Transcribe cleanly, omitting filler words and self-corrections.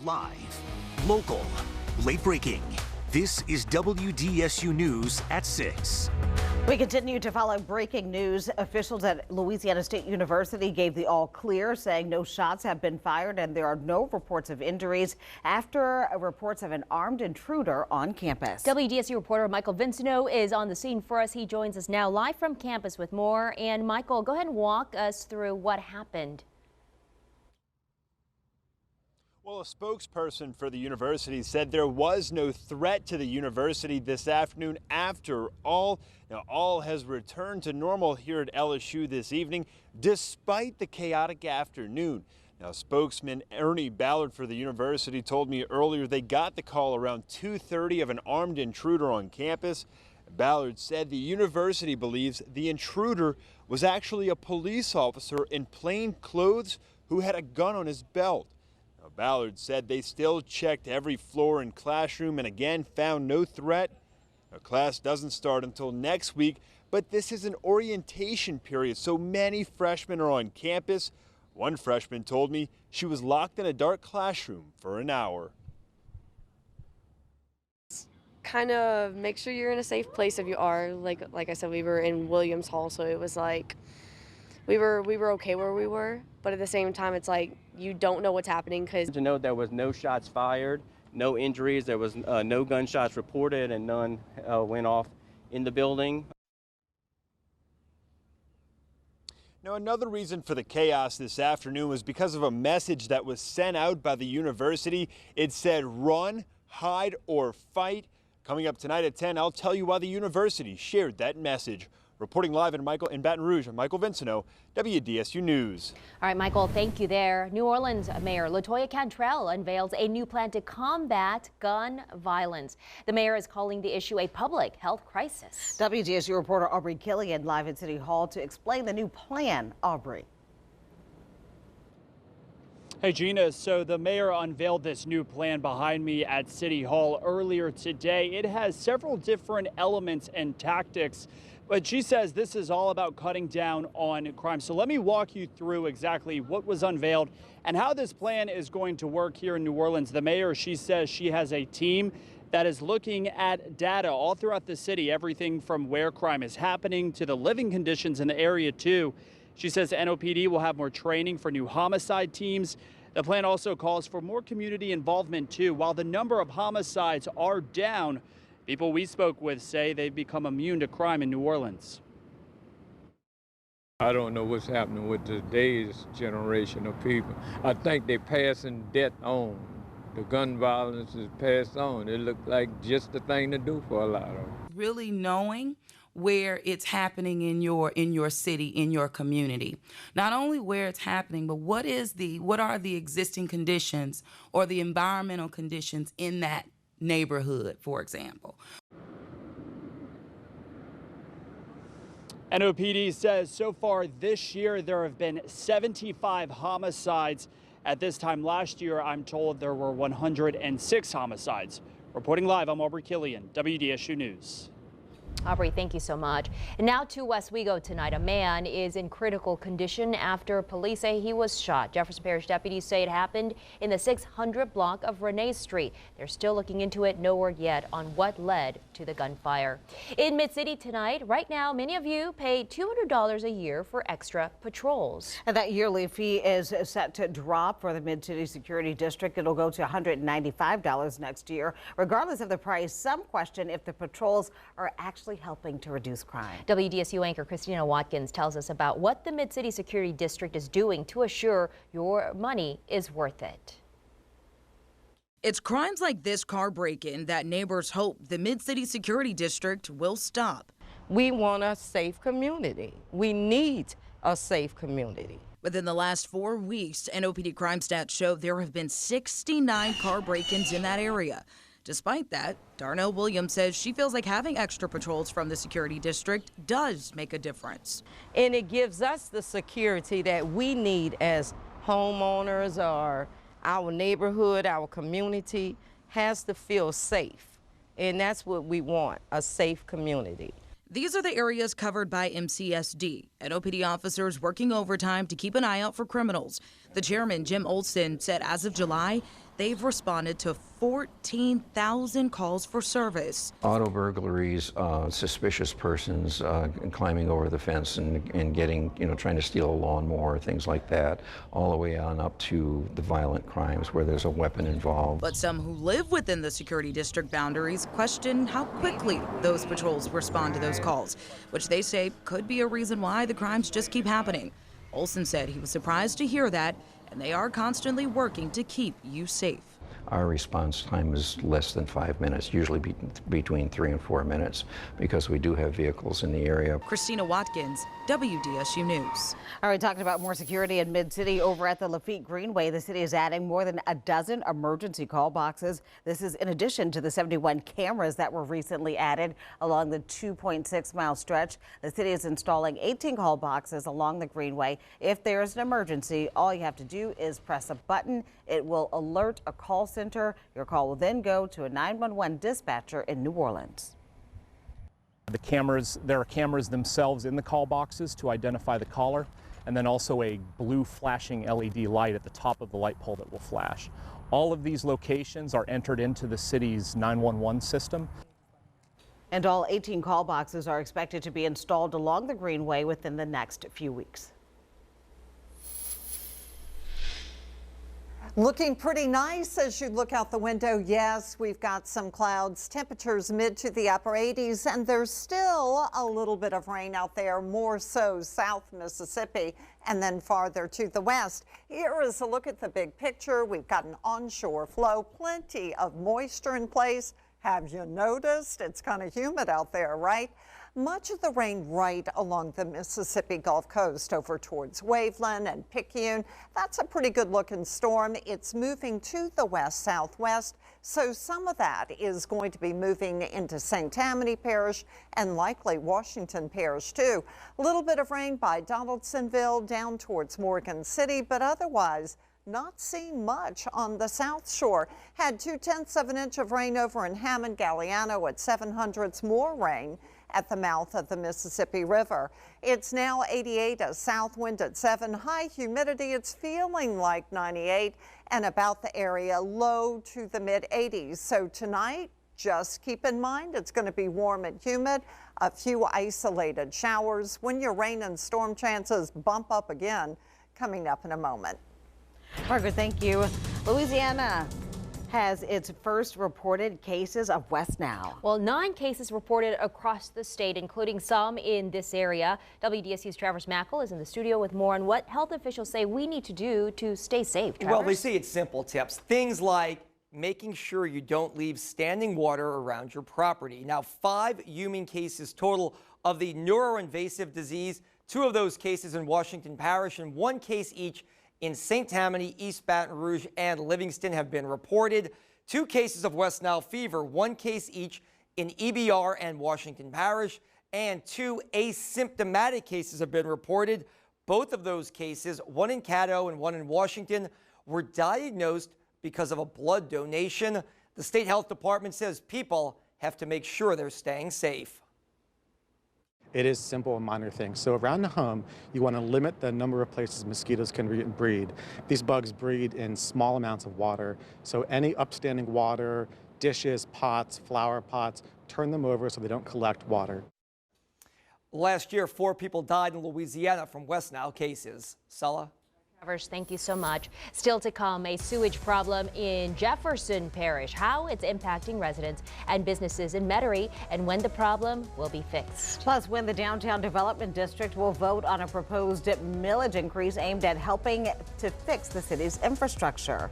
Live, local, late breaking. This is WDSU News at 6. We continue to follow breaking news. Officials at Louisiana State University gave the all clear, saying no shots have been fired and there are no reports of injuries after reports of an armed intruder on campus. WDSU reporter Michael Vincino is on the scene for us. He joins us now live from campus with more. And Michael, go ahead and walk us through what happened. Well, a spokesperson for the university said there was no threat to the university this afternoon. After all, now all has returned to normal here at LSU this evening, despite the chaotic afternoon. Now, spokesman Ernie Ballard for the university told me earlier they got the call around 2:30 of an armed intruder on campus. Ballard said the university believes the intruder was actually a police officer in plain clothes who had a gun on his belt. Ballard said they still checked every floor and classroom and again found no threat. Now, class doesn't start until next week, but this is an orientation period, so many freshmen are on campus. One freshman told me she was locked in a dark classroom for an hour. Kind of make sure you're in a safe place if you are. Like I said, we were in Williams Hall, so it was like we were okay where we were, but at the same time, it's like you don't know what's happening because to note there was no shots fired, no injuries, there was no gunshots reported, and none went off in the building. Now, another reason for the chaos this afternoon was because of a message that was sent out by the university. It said, "Run, hide, or fight." Coming up tonight at 10, I'll tell you why the university shared that message. Reporting live in Baton Rouge, I'm Michael Vincino, WDSU News. All right, Michael, thank you there. New Orleans Mayor LaToya Cantrell unveils a new plan to combat gun violence. The mayor is calling the issue a public health crisis. WDSU reporter Aubrey Killian live at City Hall to explain the new plan. Aubrey. Hey, Gina, so the mayor unveiled this new plan behind me at City Hall earlier today. It has several different elements and tactics, but she says this is all about cutting down on crime. So let me walk you through exactly what was unveiled and how this plan is going to work here in New Orleans. The mayor, she says she has a team that is looking at data all throughout the city, everything from where crime is happening to the living conditions in the area, too. She says NOPD will have more training for new homicide teams. The plan also calls for more community involvement, too. While the number of homicides are down, people we spoke with say they've become immune to crime in New Orleans. I don't know what's happening with today's generation of people. I think they're passing debt on. The gun violence is passed on. It looked like just the thing to do for a lot of them. Really knowing where it's happening in your city, in your community. Not only where it's happening, but what are the existing conditions or the environmental conditions in that neighborhood, for example. NOPD says so far this year there have been 75 homicides. At this time last year, I'm told there were 106 homicides. Reporting live, I'm Aubrey Killian, WDSU News. Aubrey, thank you so much. And now to Westwego tonight. A man is in critical condition after police say he was shot. Jefferson Parish deputies say it happened in the 600 block of Renee Street. They're still looking into it. No word yet on what led to the gunfire. In Mid-City tonight, right now, many of you pay $200 a year for extra patrols. And that yearly fee is set to drop for the Mid-City Security District. It'll go to $195 next year. Regardless of the price, some question if the patrols are actually helping to reduce crime. WDSU anchor Christina Watkins tells us about what the Mid-City Security District is doing to assure your money is worth it. It's crimes like this car break-in that neighbors hope the Mid-City Security District will stop. We want a safe community. We need a safe community. Within the last 4 weeks, NOPD crime stats show there have been 69 car break-ins in that area. Despite that, Darnell Williams says she feels like having extra patrols from the security district does make a difference. And it gives us the security that we need as homeowners, or our neighborhood, our community has to feel safe. And that's what we want, a safe community. These are the areas covered by MCSD. NOPD officers working overtime to keep an eye out for criminals. The chairman, Jim Olson, said as of July, they've responded to 14,000 calls for service. Auto burglaries, suspicious persons climbing over the fence and getting, trying to steal a lawnmower, things like that, all the way on up to the violent crimes where there's a weapon involved. But some who live within the security district boundaries question how quickly those patrols respond to those calls, which they say could be a reason why the crimes just keep happening. Olson said he was surprised to hear that, and they are constantly working to keep you safe. Our response time is less than 5 minutes, usually between 3 and 4 minutes, because we do have vehicles in the area. Christina Watkins, WDSU News. All right, talking about more security in Mid-City over at the Lafitte Greenway. The city is adding more than a dozen emergency call boxes. This is in addition to the 71 cameras that were recently added along the 2.6-mile stretch. The city is installing 18 call boxes along the Greenway. If there is an emergency, all you have to do is press a button. It will alert a call center. Your call will then go to a 911 dispatcher in New Orleans. There are cameras themselves in the call boxes to identify the caller, and then also a blue flashing LED light at the top of the light pole that will flash. All of these locations are entered into the city's 911 system. And all 18 call boxes are expected to be installed along the Greenway within the next few weeks. Looking pretty nice as you look out the window. Yes, we've got some clouds, temperatures mid to the upper 80s, and there's still a little bit of rain out there, more so South Mississippi and then farther to the west. Here is a look at the big picture. We've got an onshore flow, plenty of moisture in place. Have you noticed? It's kind of humid out there, right? Much of the rain right along the Mississippi Gulf Coast over towards Waveland and Picayune. That's a pretty good looking storm. It's moving to the west-southwest, so some of that is going to be moving into St. Tammany Parish and likely Washington Parish too. A little bit of rain by Donaldsonville down towards Morgan City, but otherwise not seeing much on the South Shore. Had 0.2 of an inch of rain over in Hammond, Galliano at 700ths, more rain at the mouth of the Mississippi River. It's now 88, a south wind at 7, high humidity, it's feeling like 98, and about the area low to the mid 80s. So tonight, just keep in mind it's going to be warm and humid, a few isolated showers. When your rain and storm chances bump up again, coming up in a moment. Margaret, thank you. Louisiana has its first reported cases of West Nile. Well, 9 cases reported across the state, including some in this area. WDSU's Travers Mackle is in the studio with more on what health officials say we need to do to stay safe. Travers? Well, they say it's simple tips. Things like making sure you don't leave standing water around your property. Now, 5 human cases total of the neuroinvasive disease. 2 of those cases in Washington Parish and 1 case each in St. Tammany, East Baton Rouge, and Livingston have been reported. 2 cases of West Nile fever, 1 case each in EBR and Washington Parish, and 2 asymptomatic cases have been reported. Both of those cases, 1 in Caddo and 1 in Washington, were diagnosed because of a blood donation. The state health department says people have to make sure they're staying safe. It is simple and minor things. So around the home, you want to limit the number of places mosquitoes can breed. These bugs breed in small amounts of water. So any upstanding water, dishes, pots, flower pots, turn them over so they don't collect water. Last year, 4 people died in Louisiana from West Nile cases. Sulla? Travers, thank you so much. Still to come, a sewage problem in Jefferson Parish, how it's impacting residents and businesses in Metairie, and when the problem will be fixed. Plus, when the Downtown Development District will vote on a proposed millage increase aimed at helping to fix the city's infrastructure.